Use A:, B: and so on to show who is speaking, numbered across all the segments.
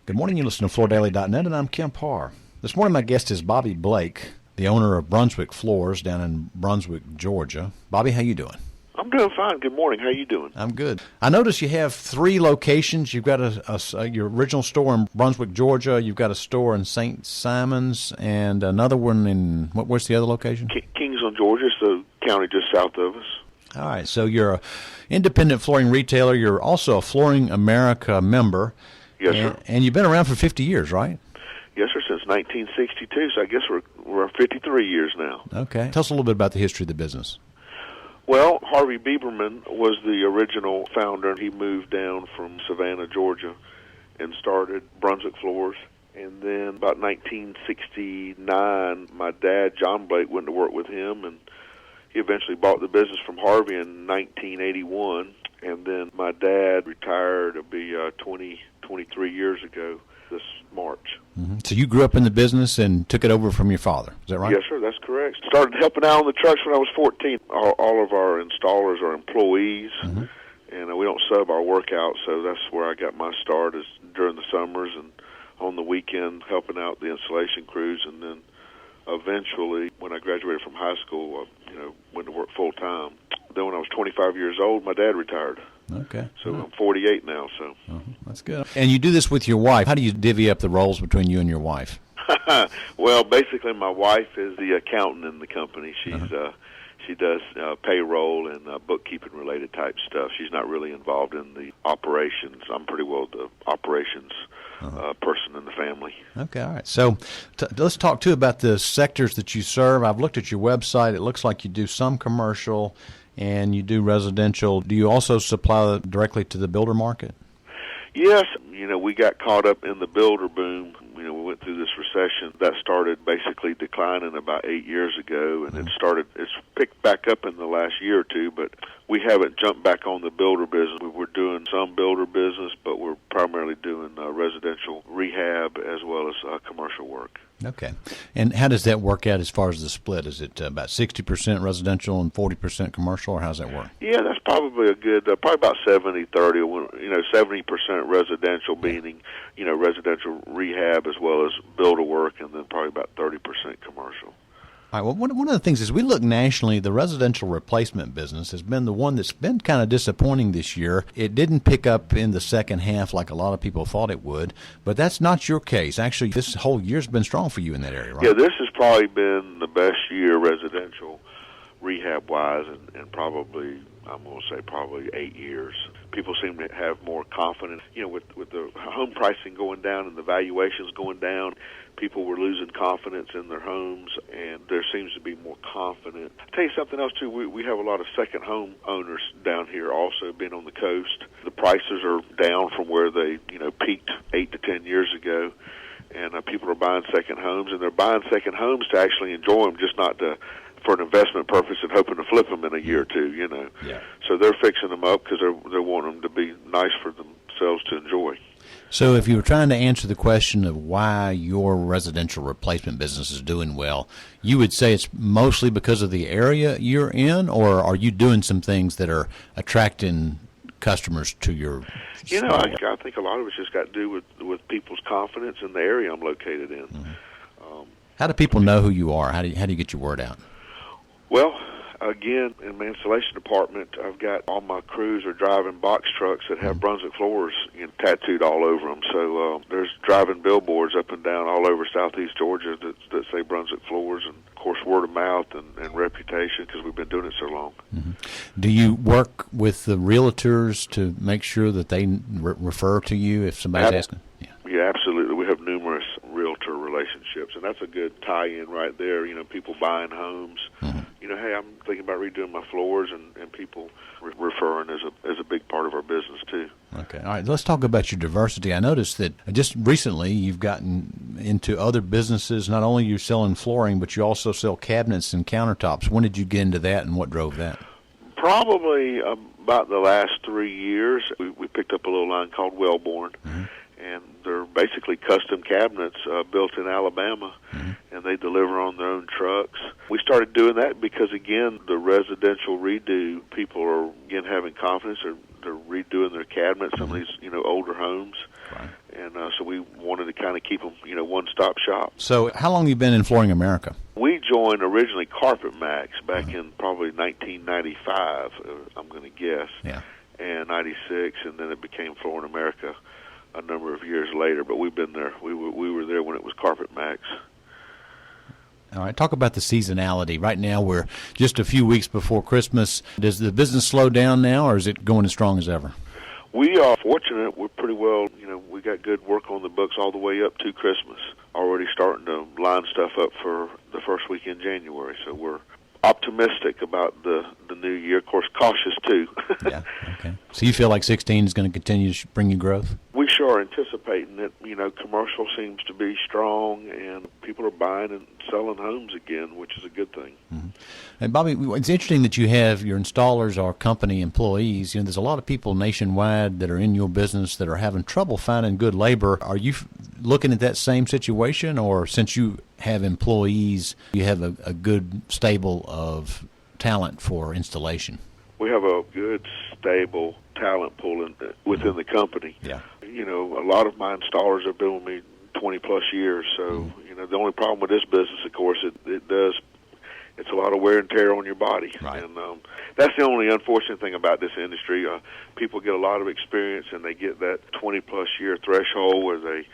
A: Good morning. You listen to FloorDaily.net, and I'm Kemp Harr. This morning, my guest is Bobby Blake, the owner of Brunswick Floors down in Brunswick, Georgia. Bobby, how you doing?
B: I'm doing fine. Good morning. How you doing?
A: I'm good. I notice you have 3 locations. You've got your original store in Brunswick, Georgia. You've got a store in St. Simons, and another one in where's the other location?
B: Kingsland, Georgia, so county just south of us.
A: All right. So you're an independent flooring retailer. You're also a Flooring America member.
B: Yes, sir.
A: And you've been around for 50 years, right?
B: Yes, sir, since 1962, so I guess we're 53 years now.
A: Okay. Tell us a little bit about the history of the business.
B: Well, Harvey Bieberman was the original founder. He moved down from Savannah, Georgia, and started Brunswick Floors. And then about 1969, my dad, John Blake, went to work with him, and he eventually bought the business from Harvey in 1981. And then my dad retired, it'll be 23 years ago this March.
A: Mm-hmm. So you grew up in the business and took it over from your father. Is that right?
B: Yes, sir, that's correct. Started helping out on the trucks when I was 14. All of our installers are employees,
A: mm-hmm.
B: and we don't sub our work out, so that's where I got my start, is during the summers and on the weekend helping out the installation crews. And then eventually, when I graduated from high school, went to work full-time. Then when I was 25 years old, my dad retired.
A: Okay.
B: So I'm 48 now. So
A: that's good. And you do this with your wife. How do you divvy up the roles between you and your wife?
B: Well, basically, my wife is the accountant in the company. She does payroll and bookkeeping related type stuff. She's not really involved in the operations. I'm pretty well the operations person in the family.
A: Okay, all right. So let's talk too about the sectors that you serve. I've looked at your website. It looks like you do some commercial and you do residential. Do you also supply directly to the builder market?
B: Yes. We got caught up in the builder boom. We went through this recession. That started basically declining about 8 years ago, and it's picked back up in the last year or two, but we haven't jumped back on the builder business. We're doing some builder business, but we're primarily doing residential rehab as well as commercial work.
A: Okay. And how does that work out as far as the split? Is it about 60% residential and 40% commercial, or how does that work?
B: Yeah, that's probably a good, probably about 70-30, 70% residential, meaning, residential rehab as well as builder work, and then probably about 30% commercial.
A: All right. Well, one of the things is we look nationally, the residential replacement business has been the one that's been kind of disappointing this year. It didn't pick up in the second half like a lot of people thought it would, but that's not your case. Actually, this whole year's been strong for you in that area, right?
B: Yeah, this has probably been the best year residential rehab-wise, and probably, I'm going to say probably 8 years. People seem to have more confidence. With the home pricing going down and the valuations going down, people were losing confidence in their homes, and there seems to be more confidence. I'll tell you something else, too. We have a lot of second home owners down here also, being on the coast. The prices are down from where they, peaked 8 to 10 years ago, and people are buying second homes, and they're buying second homes to actually enjoy them, just not for an investment purpose and hoping to flip them in a year or two,
A: Yeah.
B: So they're fixing them up because they want them to be nice for themselves to enjoy.
A: So if you were trying to answer the question of why your residential replacement business is doing well, you would say it's mostly because of the area you're in, or are you doing some things that are attracting customers to your store?
B: I think a lot of it's just got to do with people's confidence in the area I'm located in.
A: Mm-hmm. How do people know who you are? How do you get your word out?
B: Well, again, in my installation department, I've got all my crews are driving box trucks that have Brunswick Floors tattooed all over them. So there's driving billboards up and down all over southeast Georgia that say Brunswick Floors, and of course word of mouth and reputation because we've been doing it so long.
A: Mm-hmm. Do you work with the realtors to make sure that they refer to you if somebody's asking?
B: Yeah, absolutely. We have numerous realtor relationships, and that's a good tie-in right there. People buying homes.
A: Mm-hmm.
B: Hey, I'm thinking about redoing my floors, and people referring is a big part of our business too.
A: Okay, all right. Let's talk about your diversity. I noticed that just recently you've gotten into other businesses. Not only are you selling flooring, but you also sell cabinets and countertops. When did you get into that, and what drove that?
B: Probably about the last 3 years. We picked up a little line called Wellborn.
A: Mm-hmm.
B: And they're basically custom cabinets built in Alabama,
A: mm-hmm.
B: and they deliver on their own trucks. We started doing that because, again, the residential redo, people are, again, having confidence. They're redoing their cabinets, some of these, older homes.
A: Right.
B: And so we keep them, one-stop shop.
A: So how long have you been in Flooring America?
B: We joined originally Carpet Max back in probably 1995, I'm going to guess, and 96, and then it became Flooring America a number of years later. But we've been there. We were there when it was Carpet Max.
A: All right, talk about the seasonality. Right now we're just a few weeks before Christmas. Does the business slow down now, or is it going as strong as ever?
B: We are fortunate. We're pretty well, we got good work on the books all the way up to Christmas. Already starting to line stuff up for the first week in January. So we're optimistic about the new year. Of course, cautious too.
A: Yeah, okay. So you feel like 16 is going to continue to bring you growth? We
B: sure are anticipating it. Commercial seems to be strong, and people are buying and selling homes again, which is a good thing.
A: Mm-hmm. And Bobby, it's interesting that you have your installers are company employees. There's a lot of people nationwide that are in your business that are having trouble finding good labor. Are you looking at that same situation, or since you have employees, you have a good stable of talent for installation?
B: We have a good, stable talent pool within the company.
A: Yeah.
B: A lot of my installers have been with me 20-plus years, so, the only problem with this business, of course, it's a lot of wear and tear on your body.
A: Right.
B: And that's the only unfortunate thing about this industry. People get a lot of experience, and they get that 20-plus year threshold where they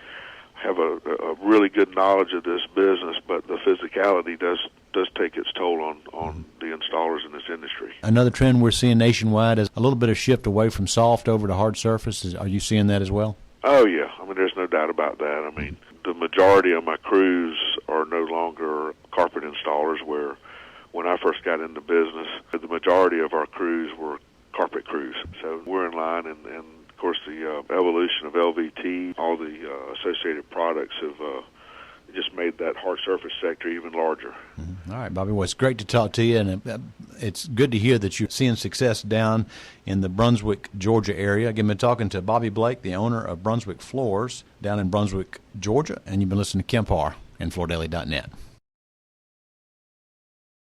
B: have a really good knowledge of this business, but the physicality does take its toll on the installers in this industry.
A: Another trend we're seeing nationwide is a little bit of shift away from soft over to hard surfaces. Are you seeing that as well?
B: Oh, yeah. There's no doubt about that. The majority of my crews are no longer carpet installers, where when I first got into business, the majority of our crews were carpet crews. So we're in line, and of course, the evolution of LVT, all the associated products have just made that hard surface sector even larger.
A: Mm-hmm. All right, Bobby. Well, it's great to talk to you, and it's good to hear that you're seeing success down in the Brunswick, Georgia area. Again, been talking to Bobby Blake, the owner of Brunswick Floors down in Brunswick, Georgia, and you've been listening to Kemp Harr and FloorDaily.net.